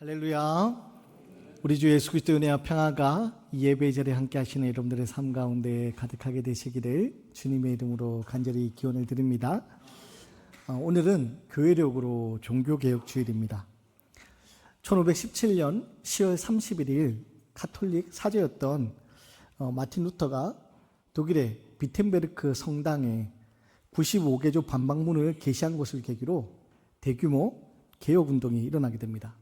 할렐루야. 우리 주 예수 그리스도의 은혜와 평화가 이 예배의 자리에 함께 하시는 여러분들의 삶 가운데 가득하게 되시기를 주님의 이름으로 간절히 기원을 드립니다. 오늘은 교회력으로 종교개혁 주일입니다. 1517년 10월 31일 가톨릭 사제였던 마틴 루터가 독일의 비텐베르크 성당에 95개조 반박문을 게시한 것을 계기로 대규모 개혁운동이 일어나게 됩니다.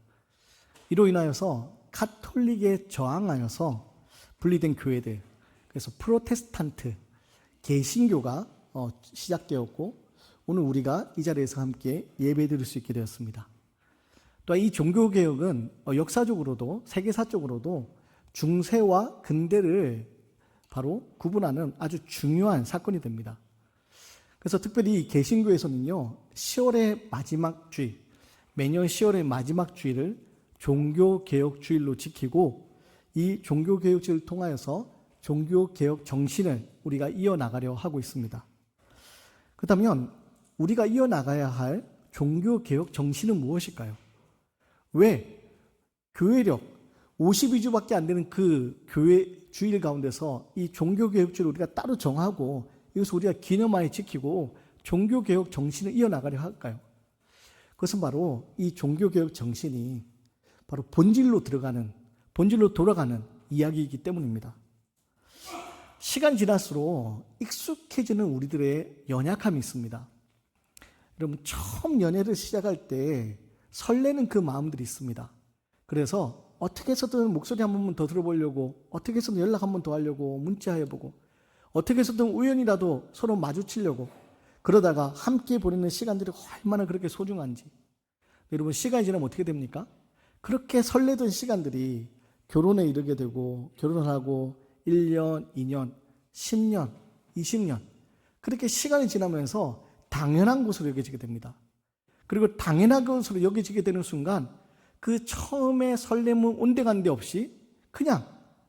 이로 인하여서 가톨릭에 저항하여서 분리된 교회들, 그래서 프로테스탄트, 개신교가 시작되었고 오늘 우리가 이 자리에서 함께 예배드릴 수 있게 되었습니다. 또 이 종교개혁은 역사적으로도 세계사적으로도 중세와 근대를 바로 구분하는 아주 중요한 사건이 됩니다. 그래서 특별히 개신교에서는요, 10월의 마지막 주일, 매년 10월의 마지막 주일을 종교개혁주일로 지키고 이 종교개혁주일을 통하여서 종교개혁 정신을 우리가 이어나가려 하고 있습니다. 그렇다면 우리가 이어나가야 할 종교개혁 정신은 무엇일까요? 왜 교회력 52주밖에 안 되는 그 교회 주일 가운데서 이 종교개혁주일을 우리가 따로 정하고 이것을 우리가 기념하여 지키고 종교개혁 정신을 이어나가려 할까요? 그것은 바로 이 종교개혁 정신이 바로 본질로 돌아가는 이야기이기 때문입니다. 시간 지날수록 익숙해지는 우리들의 연약함이 있습니다. 여러분, 처음 연애를 시작할 때 설레는 그 마음들이 있습니다. 그래서 어떻게 해서든 목소리 한 번만 더 들어보려고, 어떻게 해서든 연락 한 번 더 하려고 문자해보고, 어떻게 해서든 우연이라도 서로 마주치려고, 그러다가 함께 보내는 시간들이 얼마나 그렇게 소중한지. 여러분, 시간이 지나면 어떻게 됩니까? 그렇게 설레던 시간들이 결혼에 이르게 되고, 결혼을 하고 1년, 2년, 10년, 20년, 그렇게 시간이 지나면서 당연한 것으로 여겨지게 됩니다. 그리고 당연한 것으로 여겨지게 되는 순간 그 처음에 설렘은 온데간데 없이 그냥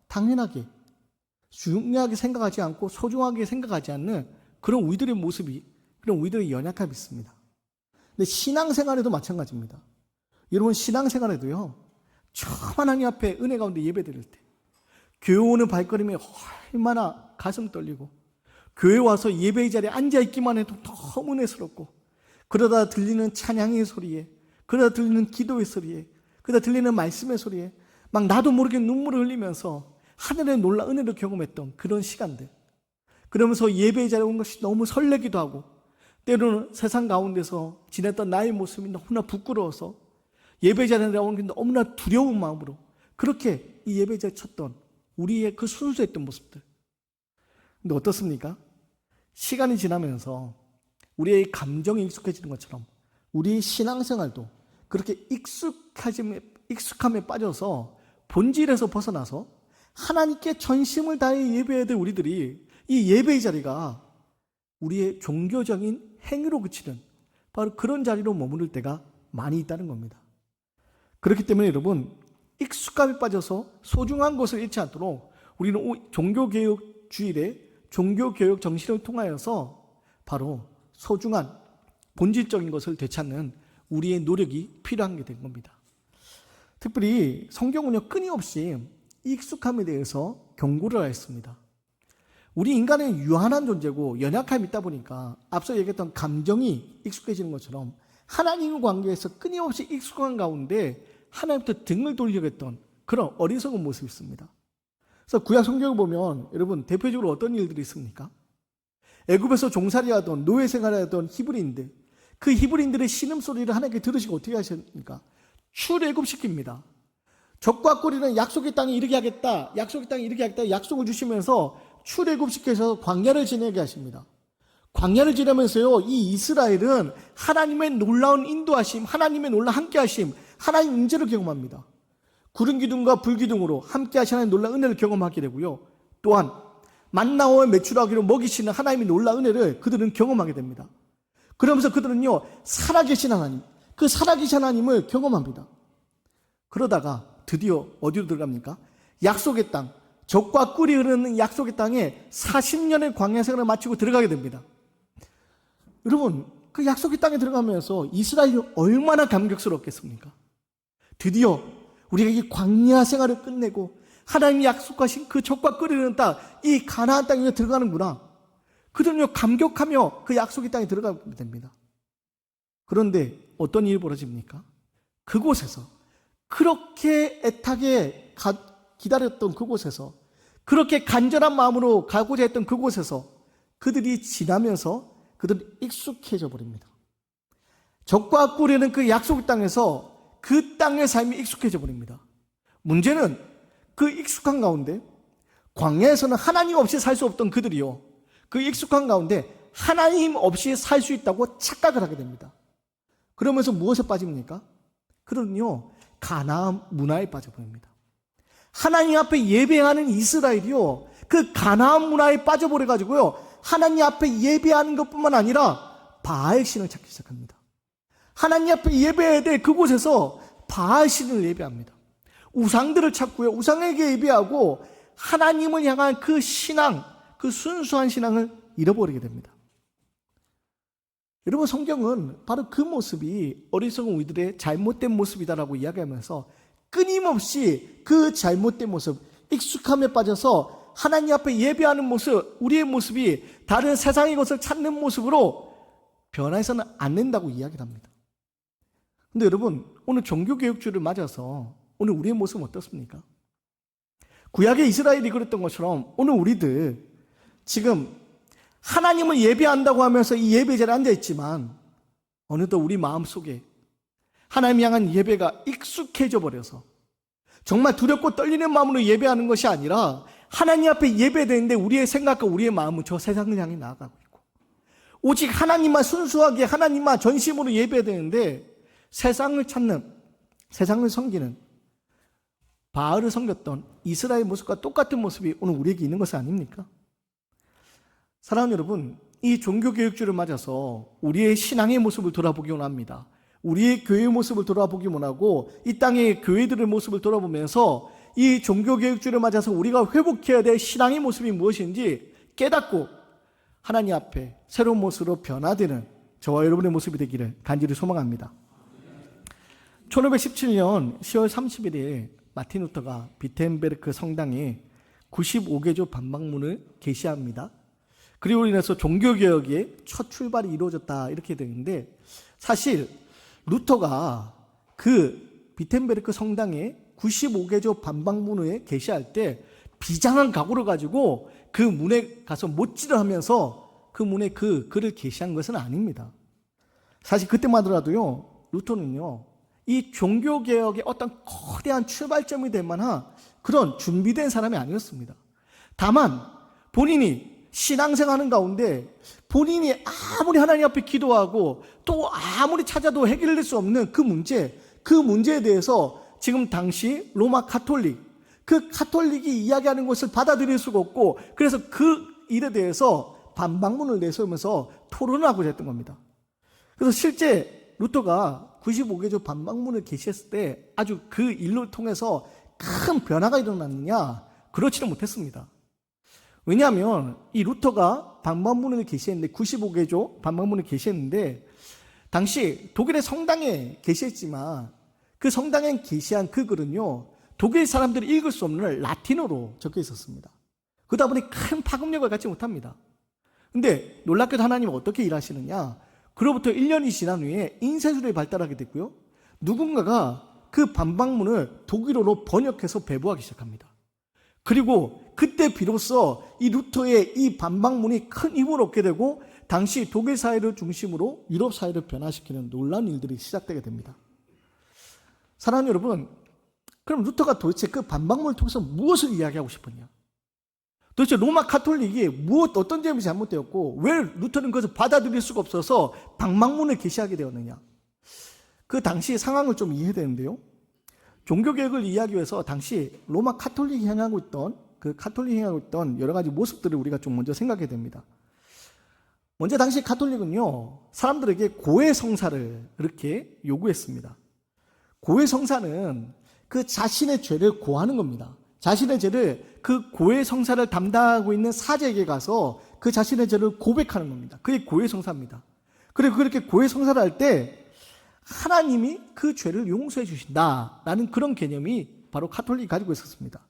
당연하게, 중요하게 생각하지 않고 소중하게 생각하지 않는 그런 우리들의 모습이, 그런 우리들의 연약함이 있습니다. 근데 신앙생활에도 마찬가지입니다. 여러분, 신앙생활에도요, 처음 하나님 앞에 은혜 가운데 예배드릴 때, 교회 오는 발걸음이 얼마나 가슴 떨리고, 교회 와서 예배의 자리에 앉아있기만 해도 너무 은혜스럽고, 그러다 들리는 찬양의 소리에, 그러다 들리는 기도의 소리에, 그러다 들리는 말씀의 소리에 막 나도 모르게 눈물을 흘리면서 하늘의 놀라운 은혜를 경험했던 그런 시간들, 그러면서 예배의 자리에 온 것이 너무 설레기도 하고, 때로는 세상 가운데서 지냈던 나의 모습이 너무나 부끄러워서 예배 자리에 나오는 게 너무나 두려운 마음으로 그렇게 이 예배 자리에 쳤던 우리의 그 순수했던 모습들. 근데 어떻습니까? 시간이 지나면서 우리의 감정이 익숙해지는 것처럼 우리의 신앙생활도 그렇게 익숙함에 빠져서 본질에서 벗어나서 하나님께 전심을 다해 예배해야 될 우리들이 이 예배의 자리가 우리의 종교적인 행위로 그치는 바로 그런 자리로 머무를 때가 많이 있다는 겁니다. 그렇기 때문에 여러분, 익숙함에 빠져서 소중한 것을 잃지 않도록 우리는 종교개혁 주일에 종교개혁 정신을 통하여서 바로 소중한 본질적인 것을 되찾는 우리의 노력이 필요한 게 된 겁니다. 특별히 성경은요, 끊임없이 익숙함에 대해서 경고를 하였습니다. 우리 인간은 유한한 존재고 연약함이 있다 보니까 앞서 얘기했던 감정이 익숙해지는 것처럼 하나님과 관계에서 끊임없이 익숙한 가운데 하나님부터 등을 돌리려고 했던 그런 어리석은 모습이 있습니다. 그래서 구약 성경을 보면 여러분, 대표적으로 어떤 일들이 있습니까? 애굽에서 종살이하던 노예 생활하던 히브리인들, 그 히브리인들의 신음소리를 하나님께 들으시고 어떻게 하십니까? 출애굽시킵니다. 적과 꼬리는 약속의 땅에 이르게 하겠다, 약속의 땅에 이르게 하겠다 약속을 주시면서 출애굽시켜서 광야를 지내게 하십니다. 광야를 지나면서요, 이 이스라엘은 하나님의 놀라운 인도하심, 하나님의 놀라운 함께하심, 하나님 임재를 경험합니다. 구름 기둥과 불 기둥으로 함께 하시는 하나님의 놀라운 은혜를 경험하게 되고요, 또한 만나와 메추라기로 먹이시는 하나님의 놀라운 은혜를 그들은 경험하게 됩니다. 그러면서 그들은요, 살아계신 하나님, 그 살아계신 하나님을 경험합니다. 그러다가 드디어 어디로 들어갑니까? 약속의 땅, 적과 꿀이 흐르는 약속의 땅에 40년의 광야 생활을 마치고 들어가게 됩니다. 여러분, 그 약속의 땅에 들어가면서 이스라엘이 얼마나 감격스럽겠습니까? 드디어 우리가 이 광야 생활을 끝내고 하나님이 약속하신 그 젖과 끓이는 땅, 이 가나안 땅에 들어가는구나. 그들은요 감격하며 그 약속의 땅에 들어가게 됩니다. 그런데 어떤 일이 벌어집니까? 그곳에서 그렇게 애타게 기다렸던 그곳에서, 그렇게 간절한 마음으로 가고자 했던 그곳에서 그들이 지나면서 그들은 익숙해져 버립니다. 젖과 꿀이는 그 약속의 땅에서 그 땅의 삶이 익숙해져 버립니다. 문제는 그 익숙한 가운데, 광야에서는 하나님 없이 살 수 없던 그들이요, 그 익숙한 가운데 하나님 없이 살 수 있다고 착각을 하게 됩니다. 그러면서 무엇에 빠집니까? 그는요 가나안 문화에 빠져버립니다. 하나님 앞에 예배하는 이스라엘이요 그 가나안 문화에 빠져버려가지고요 하나님 앞에 예배하는 것뿐만 아니라 바알신을 찾기 시작합니다. 하나님 앞에 예배해야 될 그곳에서 바알신을 예배합니다. 우상들을 찾고요, 우상에게 예배하고 하나님을 향한 그 신앙, 그 순수한 신앙을 잃어버리게 됩니다. 여러분, 성경은 바로 그 모습이 어리석은 우리들의 잘못된 모습이다라고 이야기하면서 끊임없이 그 잘못된 모습, 익숙함에 빠져서 하나님 앞에 예배하는 모습, 우리의 모습이 다른 세상의 것을 찾는 모습으로 변해서는 안 된다고 이야기를 합니다. 근데 여러분, 오늘 종교개혁주를 맞아서 오늘 우리의 모습은 어떻습니까? 구약의 이스라엘이 그랬던 것처럼 오늘 우리들 지금 하나님을 예배한다고 하면서 이 예배자리에 앉아있지만 어느덧 우리 마음속에 하나님 향한 예배가 익숙해져 버려서 정말 두렵고 떨리는 마음으로 예배하는 것이 아니라 하나님 앞에 예배되는데 우리의 생각과 우리의 마음은 저 세상을 향해 나아가고 있고, 오직 하나님만 순수하게 하나님만 전심으로 예배되는데 세상을 찾는, 세상을 섬기는, 바알을 섬겼던 이스라엘 모습과 똑같은 모습이 오늘 우리에게 있는 것은 아닙니까? 사랑하는 여러분, 이 종교개혁주를 맞아서 우리의 신앙의 모습을 돌아보기 원합니다. 우리의 교회의 모습을 돌아보기 원하고 이 땅의 교회들의 모습을 돌아보면서 이 종교개혁주를 맞아서 우리가 회복해야 될 신앙의 모습이 무엇인지 깨닫고 하나님 앞에 새로운 모습으로 변화되는 저와 여러분의 모습이 되기를 간절히 소망합니다. 1517년 10월 31일 마틴 루터가 비텐베르크 성당에 95개조 반박문을 게시합니다. 그리고 인해서 종교개혁의 첫 출발이 이루어졌다 이렇게 되는데, 사실 루터가 그 비텐베르크 성당에 95개조 반박문을 게시할 때 비장한 각오를 가지고 그 문에 가서 못질을 하면서 그 문에 그 글을 게시한 것은 아닙니다. 사실 그때만 하더라도요 루터는요 이 종교개혁의 어떤 거대한 출발점이 될 만한 그런 준비된 사람이 아니었습니다. 다만 본인이 신앙생활하는 가운데 본인이 아무리 하나님 앞에 기도하고 또 아무리 찾아도 해결될 수 없는 그 문제에 대해서 지금 당시 로마 가톨릭, 그 가톨릭이 이야기하는 것을 받아들일 수가 없고, 그래서 그 일에 대해서 반박문을 내세우면서 토론을 하고자 했던 겁니다. 그래서 실제 루터가 95개조 반박문을 게시했을 때 아주 그 일로 통해서 큰 변화가 일어났느냐? 그렇지는 못했습니다. 왜냐하면 이 루터가 반박문을 게시했는데, 95개조 반박문을 게시했는데 당시 독일의 성당에 게시했지만 그 성당에 게시한 그 글은요 독일 사람들이 읽을 수 없는 라틴어로 적혀 있었습니다. 그러다 보니 큰 파급력을 갖지 못합니다. 근데 놀랍게도 하나님은 어떻게 일하시느냐? 그로부터 1년이 지난 후에 인쇄술이 발달하게 됐고요, 누군가가 그 반박문을 독일어로 번역해서 배부하기 시작합니다. 그리고 그때 비로소 이 루터의 이 반박문이 큰 힘을 얻게 되고 당시 독일 사회를 중심으로 유럽 사회를 변화시키는 놀라운 일들이 시작되게 됩니다. 사랑하는 여러분, 그럼 루터가 도대체 그 반박문을 통해서 무엇을 이야기하고 싶었냐? 도대체 로마 가톨릭이 어떤 점이 잘못되었고 왜 루터는 그것을 받아들일 수가 없어서 반박문을 게시하게 되었느냐? 그 당시 상황을 좀 이해해야 되는데요, 종교개혁을 이해하기 위해서 당시 로마 가톨릭이 행하고 있던 여러 가지 모습들을 우리가 좀 먼저 생각해야 됩니다. 먼저 당시 가톨릭은요 사람들에게 고해성사를 이렇게 요구했습니다. 고해성사는 그 자신의 죄를 고하는 겁니다. 자신의 죄를, 그 고해성사를 담당하고 있는 사제에게 가서 그 자신의 죄를 고백하는 겁니다. 그게 고해성사입니다. 그리고 그렇게 고해성사를 할 때 하나님이 그 죄를 용서해 주신다라는 그런 개념이 바로 가톨릭이 가지고 있었습니다.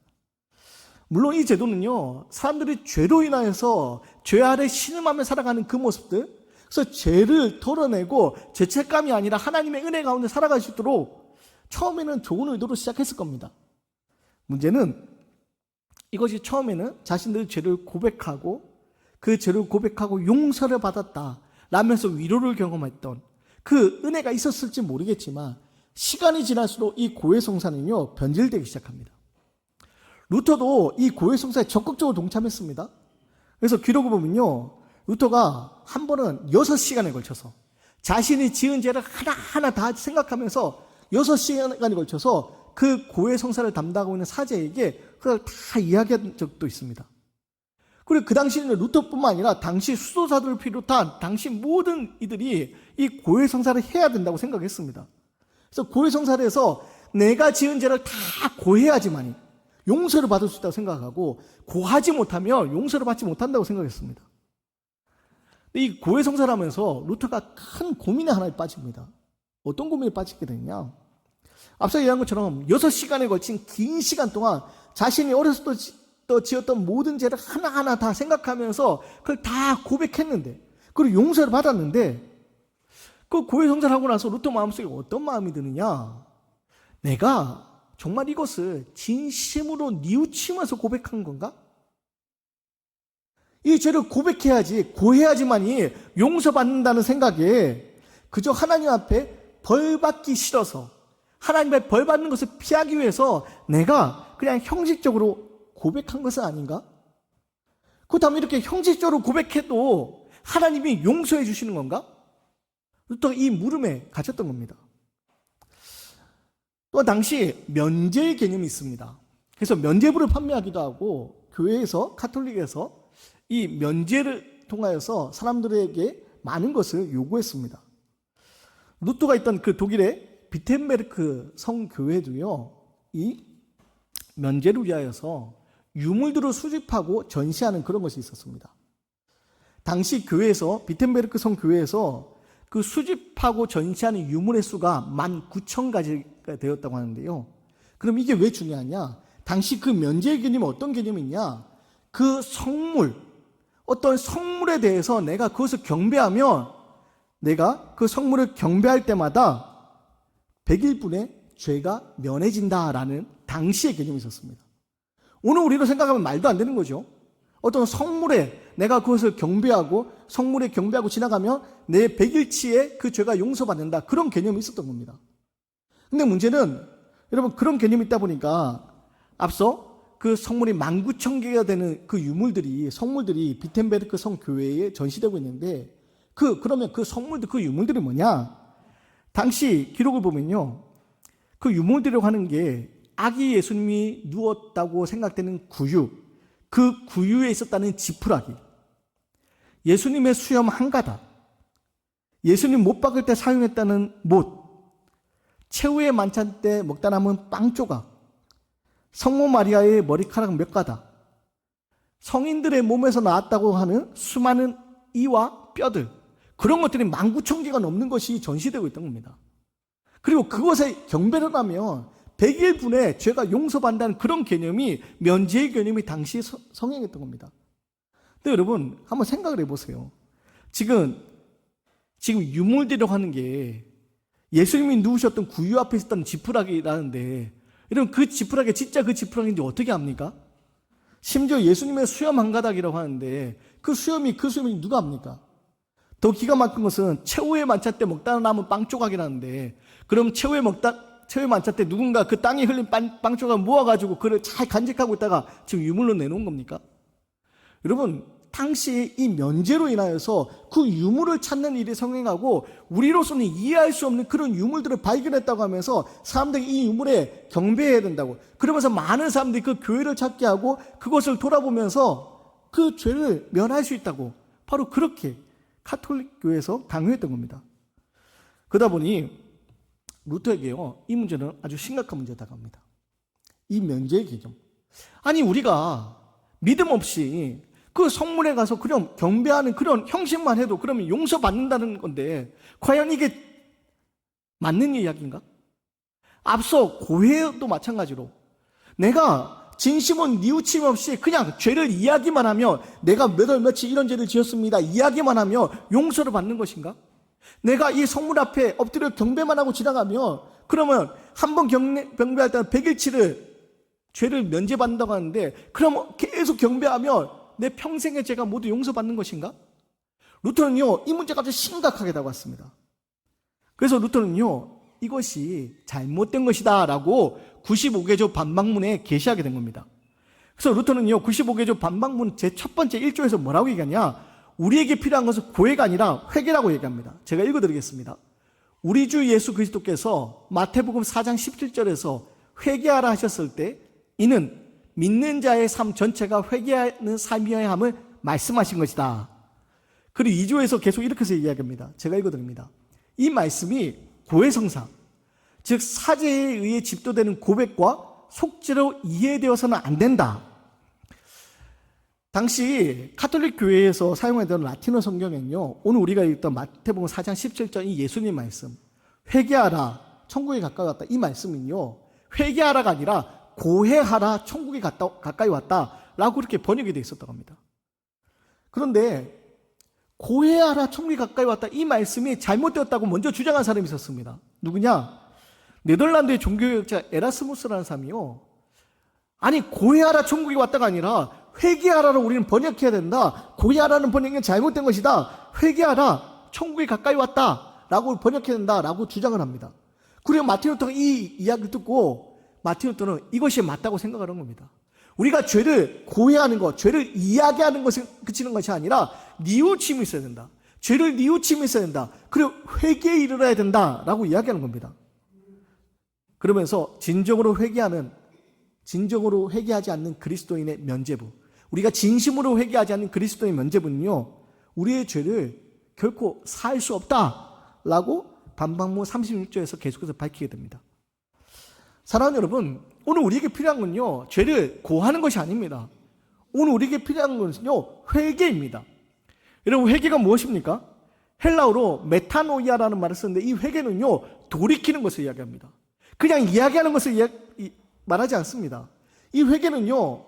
물론 이 제도는요, 사람들이 죄로 인하여서 죄 아래 신음하며 살아가는 그 모습들, 그래서 죄를 털어내고 죄책감이 아니라 하나님의 은혜 가운데 살아갈 수 있도록 처음에는 좋은 의도로 시작했을 겁니다. 문제는 이것이 처음에는 자신들의 죄를 고백하고 그 죄를 고백하고 용서를 받았다 라면서 위로를 경험했던 그 은혜가 있었을지 모르겠지만 시간이 지날수록 이 고해성사는요 변질되기 시작합니다. 루터도 이 고해성사에 적극적으로 동참했습니다. 그래서 기록을 보면요, 루터가 한 번은 6시간에 걸쳐서 자신이 지은 죄를 하나하나 다 생각하면서 6시간에 걸쳐서 그 고해성사를 담당하고 있는 사제에게 그걸 다 이야기한 적도 있습니다. 그리고 그 당시에는 루터뿐만 아니라 당시 수도사들을 비롯한 당시 모든 이들이 이 고해성사를 해야 된다고 생각했습니다. 그래서 고해성사를 해서 내가 지은 죄를 다 고해야지만이 용서를 받을 수 있다고 생각하고 고하지 못하면 용서를 받지 못한다고 생각했습니다. 이 고해성사를 하면서 루터가 큰 고민에 하나에 빠집니다. 어떤 고민에 빠지게 되냐? 앞서 얘기한 것처럼 6시간에 걸친 긴 시간 동안 자신이 어렸을 때 지었던 모든 죄를 하나하나 다 생각하면서 그걸 다 고백했는데, 그리고 용서를 받았는데, 그 고해성사를 하고 나서 루터 마음속에 어떤 마음이 드느냐? 내가 정말 이것을 진심으로 뉘우치면서 고백한 건가? 이 죄를 고백해야지, 고해야지만이 용서받는다는 생각에 그저 하나님 앞에 벌받기 싫어서 하나님의 벌받는 것을 피하기 위해서 내가 그냥 형식적으로 고백한 것은 아닌가? 그렇다면 이렇게 형식적으로 고백해도 하나님이 용서해 주시는 건가? 또 이 물음에 갇혔던 겁니다. 또 당시 면제의 개념이 있습니다. 그래서 면제부를 판매하기도 하고 교회에서, 가톨릭에서 이 면제를 통하여서 사람들에게 많은 것을 요구했습니다. 루터가 있던 그 독일의 비텐베르크 성교회도요, 이 면제를 위하여서 유물들을 수집하고 전시하는 그런 것이 있었습니다. 당시 교회에서, 비텐베르크 성교회에서 그 수집하고 전시하는 유물의 수가 19,000가지가 되었다고 하는데요. 그럼 이게 왜 중요하냐? 당시 그 면제의 개념이 어떤 개념이냐? 그 성물, 어떤 성물에 대해서 내가 그것을 경배하면 내가 그 성물을 경배할 때마다 100일분의 죄가 면해진다라는 당시의 개념이 있었습니다. 오늘 우리로 생각하면 말도 안 되는 거죠. 어떤 성물에 내가 그것을 경배하고 성물에 경배하고 지나가면 내 100일치의 그 죄가 용서받는다, 그런 개념이 있었던 겁니다. 근데 문제는 여러분, 그런 개념이 있다 보니까 앞서 그 성물이 19,000개가 되는 그 유물들이, 성물들이 비텐베르크 성교회에 전시되고 있는데 그러면 그 성물들, 그 유물들이 뭐냐? 당시 기록을 보면요, 그 유물들이라고 하는 게 아기 예수님이 누웠다고 생각되는 구유, 그 구유에 있었다는 지푸라기, 예수님의 수염 한 가닥, 예수님 못 박을 때 사용했다는 못, 최후의 만찬 때 먹다 남은 빵 조각, 성모 마리아의 머리카락 몇 가닥, 성인들의 몸에서 나왔다고 하는 수많은 이와 뼈들, 그런 것들이 19,000개가 넘는 것이 전시되고 있던 겁니다. 그리고 그것에 경배를 하면 100일분의 죄가 용서받는다는 그런 개념이, 면제의 개념이 당시 성행했던 겁니다. 근데 여러분, 한번 생각을 해보세요. 지금 유물들이라고 하는 게 예수님이 누우셨던 구유 앞에 있었던 지푸라기라는데, 여러분, 그 지푸라기 진짜 그 지푸라기인지 어떻게 압니까? 심지어 예수님의 수염 한 가닥이라고 하는데 그 수염이 누가 압니까? 더 기가 막힌 것은 최후의 만찬 때 먹다 남은 빵 조각이라는데, 그럼 최후의 만찬 때 누군가 그 땅에 흘린 빵 조각 모아가지고 그걸 잘 간직하고 있다가 지금 유물로 내놓은 겁니까? 여러분, 당시 이 면제로 인하여서 그 유물을 찾는 일이 성행하고 우리로서는 이해할 수 없는 그런 유물들을 발견했다고 하면서 사람들이 이 유물에 경배해야 된다고, 그러면서 많은 사람들이 그 교회를 찾게 하고 그것을 돌아보면서 그 죄를 면할 수 있다고, 바로 그렇게 가톨릭 교회에서 강요했던 겁니다. 그러다 보니 루터에게요, 이 문제는 아주 심각한 문제가 다가옵니다. 이 면제의 개념. 아니, 우리가 믿음 없이 그 성물에 가서 그냥 경배하는 그런 형식만 해도 그러면 용서받는다는 건데, 과연 이게 맞는 이야기인가? 앞서 고해도 마찬가지로 내가 진심은 뉘우침 없이 그냥 죄를 이야기만 하며 내가 몇 월 며칠 이런 죄를 지었습니다 이야기만 하며 용서를 받는 것인가? 내가 이 성문 앞에 엎드려 경배만 하고 지나가면 그러면 한 번 경배할 때는 100일치를 죄를 면제받는다고 하는데 그럼 계속 경배하면 내 평생의 죄가 모두 용서받는 것인가? 루터는요 이 문제가 아주 심각하게 다가왔습니다. 그래서 루터는요 이것이 잘못된 것이다 라고 95개조 반박문에 게시하게 된 겁니다. 그래서 루터는요 95개조 반박문 제 첫 번째 1조에서 뭐라고 얘기하냐, 우리에게 필요한 것은 고해가 아니라 회개라고 얘기합니다. 제가 읽어드리겠습니다. 우리 주 예수 그리스도께서 마태복음 4장 17절에서 회개하라 하셨을 때 이는 믿는 자의 삶 전체가 회개하는 삶이어야 함을 말씀하신 것이다. 그리고 2조에서 계속 이렇게 해서 이야기합니다. 제가 읽어드립니다. 이 말씀이 고해성사, 즉 사제에 의해 집도되는 고백과 속죄로 이해되어서는 안 된다. 당시 가톨릭 교회에서 사용하던 라틴어 성경에는요 오늘 우리가 읽던 마태복음 4장 17절 이 예수님 말씀 회개하라 천국에 가까이 왔다 이 말씀은요 회개하라가 아니라 고해하라 천국에 가까이 왔다 라고 그렇게 번역이 되어 있었다고 합니다. 그런데 고해하라 천국에 가까이 왔다 이 말씀이 잘못되었다고 먼저 주장한 사람이 있었습니다. 누구냐? 네덜란드의 종교개혁자 에라스무스라는 사람이요, 아니 고해하라 천국에 왔다가 아니라 회개하라로 우리는 번역해야 된다, 고해하라는 번역은 잘못된 것이다, 회개하라 천국에 가까이 왔다 라고 번역해야 된다 라고 주장을 합니다. 그리고 마틴 루터가 이 이야기를 듣고 마틴 루터는 이것이 맞다고 생각하는 겁니다. 우리가 죄를 고해하는 것, 죄를 이야기하는 것에 그치는 것이 아니라 뉘우침이 있어야 된다, 죄를 뉘우침이 있어야 된다, 그리고 회개에 이르러야 된다라고 이야기하는 겁니다. 그러면서 진정으로 회개하지 않는 그리스도인의 면죄부, 우리가 진심으로 회개하지 않는 그리스도인의 면죄부는요 우리의 죄를 결코 사할 수 없다라고 반박문 36조에서 계속해서 밝히게 됩니다. 사랑하는 여러분, 오늘 우리에게 필요한 건요 죄를 고하는 것이 아닙니다. 오늘 우리에게 필요한 것은요 회개입니다. 여러분, 회개가 무엇입니까? 헬라어로 메타노이아라는 말을 쓰는데 이 회개는요 돌이키는 것을 이야기합니다. 그냥 이야기하는 것을 말하지 않습니다. 이 회개는요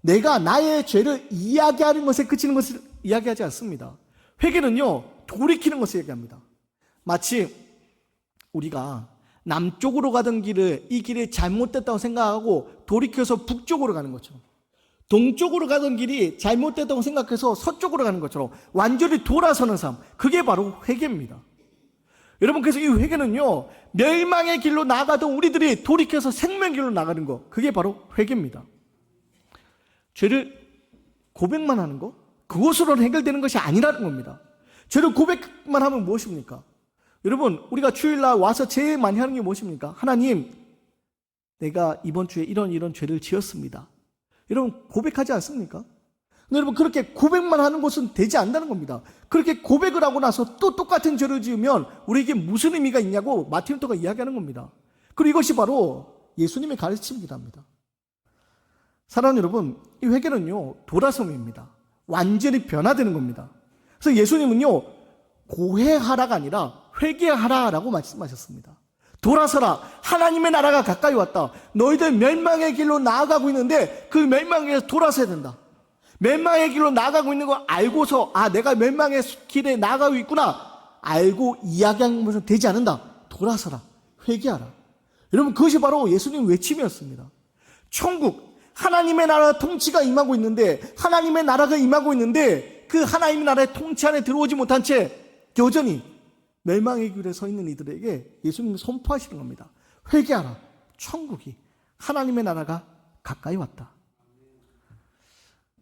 내가 나의 죄를 이야기하는 것에 그치는 것을 이야기하지 않습니다. 회개는요 돌이키는 것을 얘기합니다. 마치 우리가 남쪽으로 가던 길을 이 길이 잘못됐다고 생각하고 돌이켜서 북쪽으로 가는 것처럼, 동쪽으로 가던 길이 잘못됐다고 생각해서 서쪽으로 가는 것처럼 완전히 돌아서는 삶, 그게 바로 회개입니다. 여러분, 그래서 이 회개는요 멸망의 길로 나가던 우리들이 돌이켜서 생명의 길로 나가는 거, 그게 바로 회개입니다. 죄를 고백만 하는 거, 그것으로는 해결되는 것이 아니라는 겁니다. 죄를 고백만 하면 무엇입니까? 여러분, 우리가 주일날 와서 제일 많이 하는 게 무엇입니까? 하나님, 내가 이번 주에 이런 죄를 지었습니다. 여러분, 고백하지 않습니까? 근데 여러분, 그렇게 고백만 하는 것은 되지 않는다는 겁니다. 그렇게 고백을 하고 나서 또 똑같은 죄를 지으면 우리에게 무슨 의미가 있냐고 마틴 루터가 이야기하는 겁니다. 그리고 이것이 바로 예수님의 가르침이기도 합니다. 사랑하는 여러분, 이 회개는요 돌아섬입니다. 완전히 변화되는 겁니다. 그래서 예수님은요 고해하라가 아니라 회개하라라고 말씀하셨습니다. 돌아서라, 하나님의 나라가 가까이 왔다, 너희들 멸망의 길로 나아가고 있는데 그 멸망의 길에서 돌아서야 된다. 멸망의 길로 나아가고 있는 걸 알고서 내가 멸망의 길에 나아가고 있구나 알고 이야기하는 것은 되지 않는다. 돌아서라, 회개하라. 여러분, 그것이 바로 예수님 외침이었습니다. 천국, 하나님의 나라 통치가 임하고 있는데, 하나님의 나라가 임하고 있는데 그 하나님의 나라의 통치 안에 들어오지 못한 채 여전히 멸망의 길에 서 있는 이들에게 예수님이 선포하시는 겁니다. 회개하라, 천국이, 하나님의 나라가 가까이 왔다.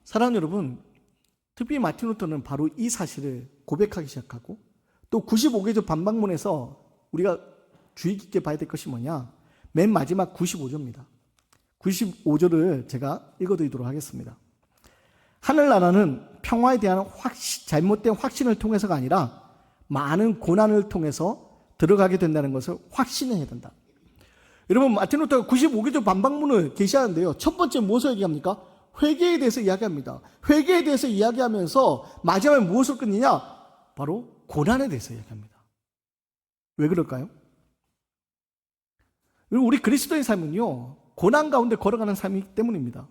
사랑하는 여러분, 특히 마틴 루터는 바로 이 사실을 고백하기 시작하고, 또 95개조 반박문에서 우리가 주의 깊게 봐야 될 것이 뭐냐, 맨 마지막 95조입니다. 95조를 제가 읽어드리도록 하겠습니다. 하늘나라는 평화에 대한 잘못된 확신을 통해서가 아니라 많은 고난을 통해서 들어가게 된다는 것을 확신해야 된다. 여러분, 마틴 루터가 95개조 반박문을 게시하는데요, 첫 번째 무엇을 얘기합니까? 회개에 대해서 이야기합니다. 회개에 대해서 이야기하면서 마지막에 무엇을 끊느냐? 바로 고난에 대해서 이야기합니다. 왜 그럴까요? 우리 그리스도의 삶은요, 고난 가운데 걸어가는 삶이기 때문입니다.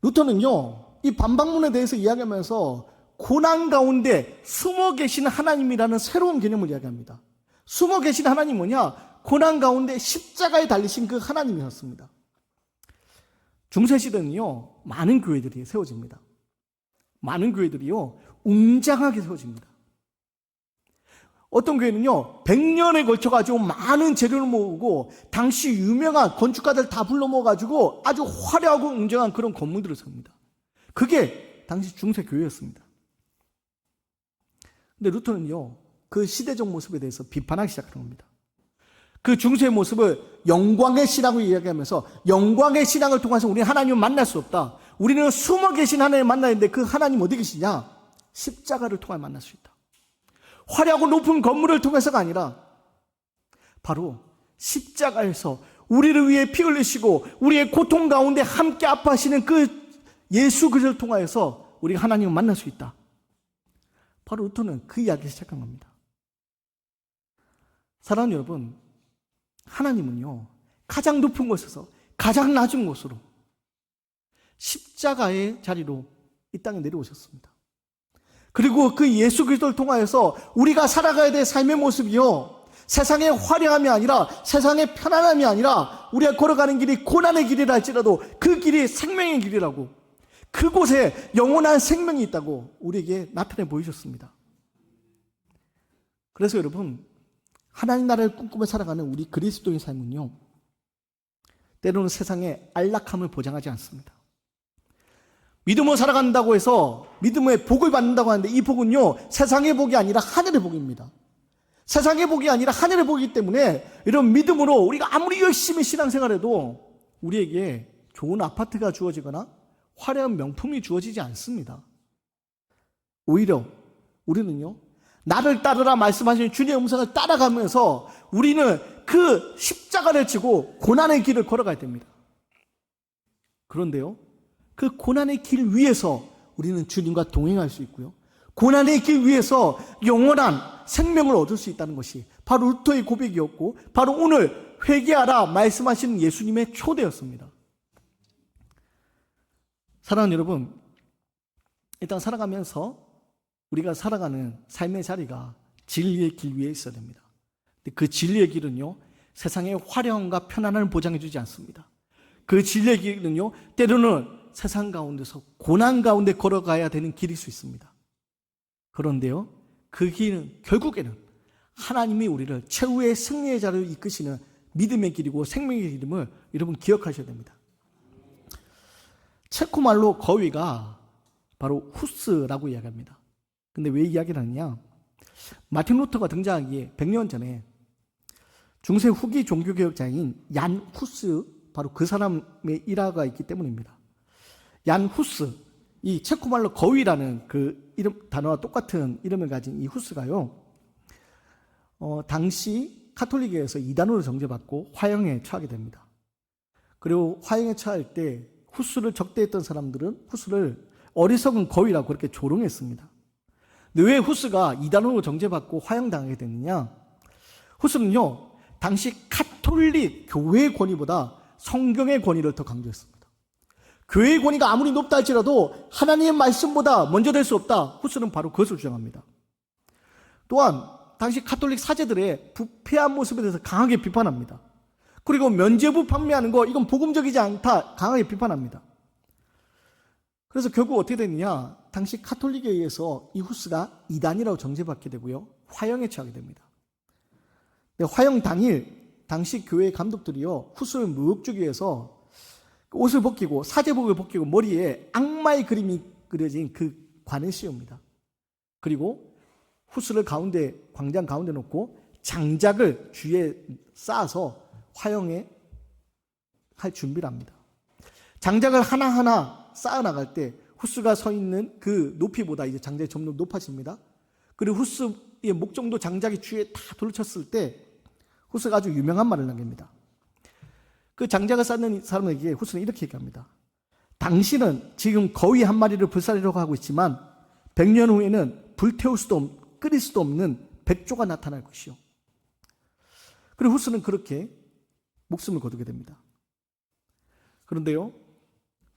루터는요, 이 반박문에 대해서 이야기하면서 고난 가운데 숨어 계신 하나님이라는 새로운 개념을 이야기합니다. 숨어 계신 하나님 뭐냐? 고난 가운데 십자가에 달리신 그 하나님이었습니다. 중세시대는요, 많은 교회들이 세워집니다. 많은 교회들이요, 웅장하게 세워집니다. 어떤 교회는요, 100년에 걸쳐가지고 많은 재료를 모으고, 당시 유명한 건축가들 다 불러 모아가지고 아주 화려하고 웅장한 그런 건물들을 세웁니다. 그게 당시 중세 교회였습니다. 근데 루터는요, 그 시대적 모습에 대해서 비판하기 시작하는 겁니다. 그 중세의 모습을 영광의 신앙으로 이야기하면서 영광의 신앙을 통해서 우리는 하나님을 만날 수 없다. 우리는 숨어 계신 하나님을 만나야 되는데 그 하나님 어디 계시냐? 십자가를 통해 만날 수 있다. 화려하고 높은 건물을 통해서가 아니라 바로 십자가에서 우리를 위해 피 흘리시고 우리의 고통 가운데 함께 아파하시는 그 예수 그리스도를 통하여서 우리가 하나님을 만날 수 있다. 바로 루터는 그 이야기를 시작한 겁니다. 사랑하는 여러분, 하나님은요, 가장 높은 곳에서 가장 낮은 곳으로 십자가의 자리로 이 땅에 내려오셨습니다. 그리고 그 예수 그리스도를 통하여서 우리가 살아가야 될 삶의 모습이요, 세상의 화려함이 아니라, 세상의 편안함이 아니라 우리가 걸어가는 길이 고난의 길이라 할지라도 그 길이 생명의 길이라고, 그곳에 영원한 생명이 있다고 우리에게 나타내 보이셨습니다. 그래서 여러분, 하나님 나라를 꿈꾸며 살아가는 우리 그리스도의 삶은요, 때로는 세상의 안락함을 보장하지 않습니다. 믿음으로 살아간다고 해서 믿음의 복을 받는다고 하는데 이 복은요, 세상의 복이 아니라 하늘의 복입니다. 세상의 복이 아니라 하늘의 복이기 때문에 이런 믿음으로 우리가 아무리 열심히 신앙생활해도 우리에게 좋은 아파트가 주어지거나 화려한 명품이 주어지지 않습니다. 오히려 우리는요, 나를 따르라 말씀하신 주님의 음성을 따라가면서 우리는 그 십자가를 지고 고난의 길을 걸어가야 됩니다. 그런데요, 그 고난의 길 위에서 우리는 주님과 동행할 수 있고요, 고난의 길 위에서 영원한 생명을 얻을 수 있다는 것이 바로 루터의 고백이었고, 바로 오늘 회개하라 말씀하시는 예수님의 초대였습니다. 사랑하는 여러분, 일단 살아가면서 우리가 살아가는 삶의 자리가 진리의 길 위에 있어야 됩니다. 근데 그 진리의 길은요, 세상의 화려함과 편안함을 보장해 주지 않습니다. 그 진리의 길은요, 때로는 세상 가운데서 고난 가운데 걸어가야 되는 길일 수 있습니다. 그런데요, 그 길은 결국에는 하나님이 우리를 최후의 승리의 자리로 이끄시는 믿음의 길이고 생명의 길임을 여러분 기억하셔야 됩니다. 체코말로 거위가 바로 후스라고 이야기합니다. 근데 왜 이야기를 하느냐? 마틴 루터가 등장하기에 100년 전에 중세 후기 종교개혁자인 얀 후스, 바로 그 사람의 일화가 있기 때문입니다. 얀 후스, 이 체코말로 거위라는 그 이름, 단어와 똑같은 이름을 가진 이 후스가요, 당시 카톨릭에서 이단으로 정죄받고 화형에 처하게 됩니다. 그리고 화형에 처할 때 후스를 적대했던 사람들은 후스를 어리석은 거위라고 그렇게 조롱했습니다. 근데 왜 후스가 이단으로 정죄받고 화형당하게 됐느냐? 후스는요, 당시 카톨릭 교회의 권위보다 성경의 권위를 더 강조했습니다. 교회의 권위가 아무리 높다 할지라도 하나님의 말씀보다 먼저 될 수 없다. 후스는 바로 그것을 주장합니다. 또한 당시 카톨릭 사제들의 부패한 모습에 대해서 강하게 비판합니다. 그리고 면죄부 판매하는 거, 이건 복음적이지 않다, 강하게 비판합니다. 그래서 결국 어떻게 됐느냐? 당시 카톨릭에 의해서 이 후스가 이단이라고 정죄받게 되고요, 화형에 처하게 됩니다. 근데 화형 당일 당시 교회 감독들이요, 후스를 무역주기 위해서 옷을 벗기고 사제복을 벗기고 머리에 악마의 그림이 그려진 그 관을 씌웁니다. 그리고 후스를 가운데, 광장 가운데 놓고 장작을 주위에 쌓아서 화형에 할 준비를 합니다. 장작을 하나하나 쌓아 나갈 때 후스가 서 있는 그 높이보다 이제 장작이 점점 높아집니다. 그리고 후스의 목정도 장작이 주위에 다 둘러쳤을 때 후스가 아주 유명한 말을 남깁니다. 그 장작을 쌓는 사람에게 후스는 이렇게 얘기합니다. 당신은 지금 거위 한 마리를 불살리려고 하고 있지만 100년 후에는 불태울 수도 끓일 수도 없는 백조가 나타날 것이요. 그리고 후스는 그렇게 목숨을 거두게 됩니다. 그런데요,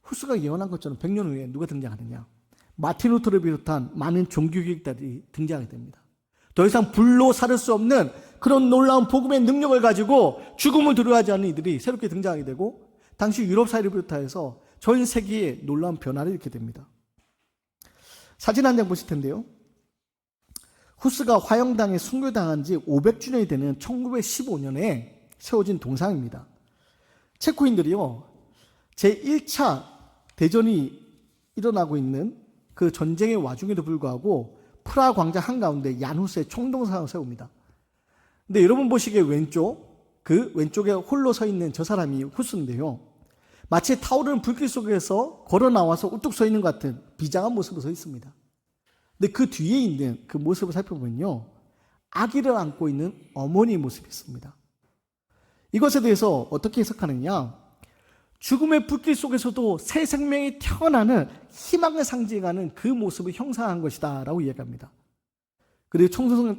후스가 예언한 것처럼 100년 후에 누가 등장하느냐? 마틴 루터를 비롯한 많은 종교개혁자들이 등장하게 됩니다. 더 이상 불로 사를 수 없는 그런 놀라운 복음의 능력을 가지고 죽음을 두려워하지 않는 이들이 새롭게 등장하게 되고, 당시 유럽 사회를 비롯해서 전 세계에 놀라운 변화를 일으키게 됩니다. 사진 한 장 보실 텐데요. 후스가 화영당에 순교당한 지 500주년이 되는 1915년에 세워진 동상입니다. 체코인들이요, 제1차 대전이 일어나고 있는 그 전쟁의 와중에도 불구하고 프라하 광장 한가운데 얀 후스의 총동상을 세웁니다. 근데 여러분 보시기에 왼쪽에 홀로 서 있는 저 사람이 후스인데요, 마치 타오르는 불길 속에서 걸어 나와서 우뚝 서 있는 것 같은 비장한 모습으로 서 있습니다. 근데 그 뒤에 있는 그 모습을 살펴보면요, 아기를 안고 있는 어머니의 모습이 있습니다. 이것에 대해서 어떻게 해석하느냐? 죽음의 불길 속에서도 새 생명이 태어나는 희망을 상징하는 그 모습을 형상한 것이다 라고 이야기합니다. 그리고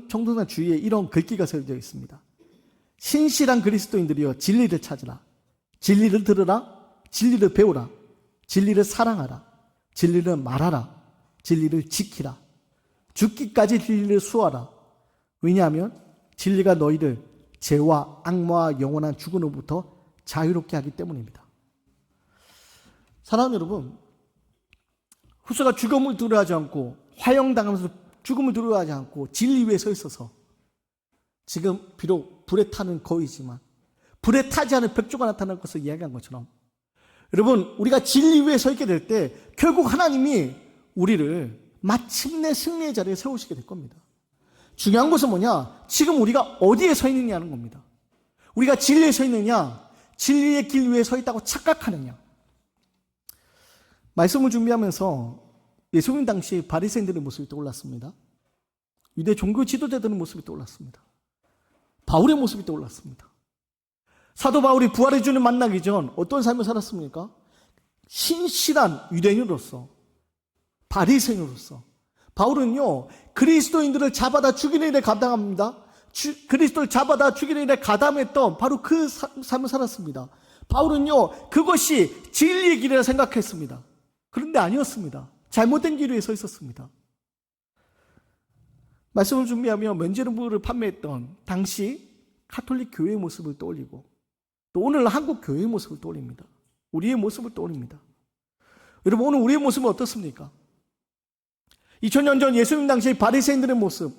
청동산 주위에 이런 글귀가 써져 있습니다. 신실한 그리스도인들이여, 진리를 찾으라, 진리를 들으라, 진리를 배우라, 진리를 사랑하라, 진리를 말하라, 진리를 지키라, 죽기까지 진리를 수호하라. 왜냐하면 진리가 너희를 죄와 악마와 영원한 죽음으로부터 자유롭게 하기 때문입니다. 사랑하는 여러분, 후스가 죽음을 두려워하지 않고 화형당하면서 죽음을 두려워하지 않고 진리 위에 서 있어서 지금 비록 불에 타는 거위지만 불에 타지 않은 백조가 나타날 것을 이야기한 것처럼, 여러분, 우리가 진리 위에 서 있게 될 때 결국 하나님이 우리를 마침내 승리의 자리에 세우시게 될 겁니다. 중요한 것은 뭐냐? 지금 우리가 어디에 서 있느냐는 겁니다. 우리가 진리에 서 있느냐, 진리의 길 위에 서 있다고 착각하느냐. 말씀을 준비하면서 예수님 당시 바리새인들의 모습이 떠올랐습니다. 유대 종교 지도자들의 모습이 떠올랐습니다. 바울의 모습이 떠올랐습니다. 사도 바울이 부활의 주를 만나기 전 어떤 삶을 살았습니까? 신실한 유대인으로서, 바리새인으로서. 바울은요, 그리스도인들을 잡아다 죽이는 일에 감당합니다. 그리스도를 잡아다 죽이는 일에 가담했던 바로 그 삶을 살았습니다. 바울은요, 그것이 진리의 길이라 생각했습니다. 그런데 아니었습니다. 잘못된 길 위에 서 있었습니다. 말씀을 준비하며 면죄부를 판매했던 당시 가톨릭 교회의 모습을 떠올리고, 또 오늘 한국 교회의 모습을 떠올립니다. 우리의 모습을 떠올립니다. 여러분, 오늘 우리의 모습은 어떻습니까? 2000년 전 예수님 당시의 바리새인들의 모습,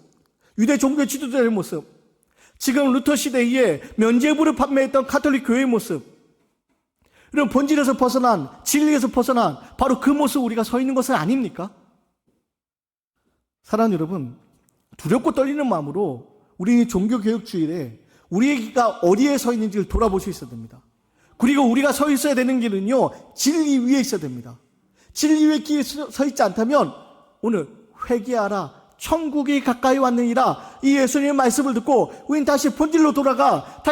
유대 종교 지도자의 모습, 지금 루터 시대에 면죄부를 판매했던 가톨릭 교회의 모습, 이런 본질에서 벗어난, 진리에서 벗어난 바로 그 모습 우리가 서 있는 것은 아닙니까? 사랑하는 여러분, 두렵고 떨리는 마음으로 우리 종교개혁주일에 우리가 어디에 서 있는지를 돌아볼 수 있어야 됩니다. 그리고 우리가 서 있어야 되는 길은요, 진리 위에 있어야 됩니다. 진리 위에 길에 서 있지 않다면 오늘 회개하라, 천국이 가까이 왔느니라, 이 예수님의 말씀을 듣고 우리는 다시 본질로 돌아가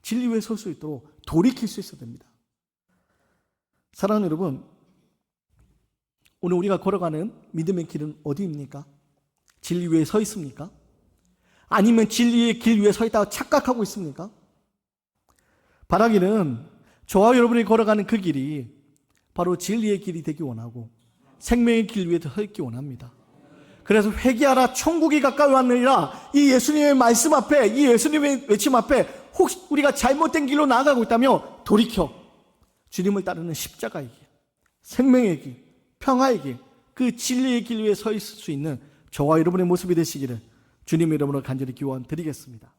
진리 위에 설 수 있도록 돌이킬 수 있어야 됩니다. 사랑하는 여러분, 오늘 우리가 걸어가는 믿음의 길은 어디입니까? 진리 위에 서 있습니까? 아니면 진리의 길 위에 서 있다고 착각하고 있습니까? 바라기는 저와 여러분이 걸어가는 그 길이 바로 진리의 길이 되기 원하고 생명의 길 위에 서 있기 원합니다. 그래서 회개하라, 천국이 가까이 왔느니라, 이 예수님의 말씀 앞에, 이 예수님의 외침 앞에 혹시 우리가 잘못된 길로 나아가고 있다면 돌이켜 주님을 따르는 십자가의 길, 생명의 길, 평화의 길, 그 진리의 길 위에 서 있을 수 있는 저와 여러분의 모습이 되시기를 주님의 이름으로 간절히 기원드리겠습니다.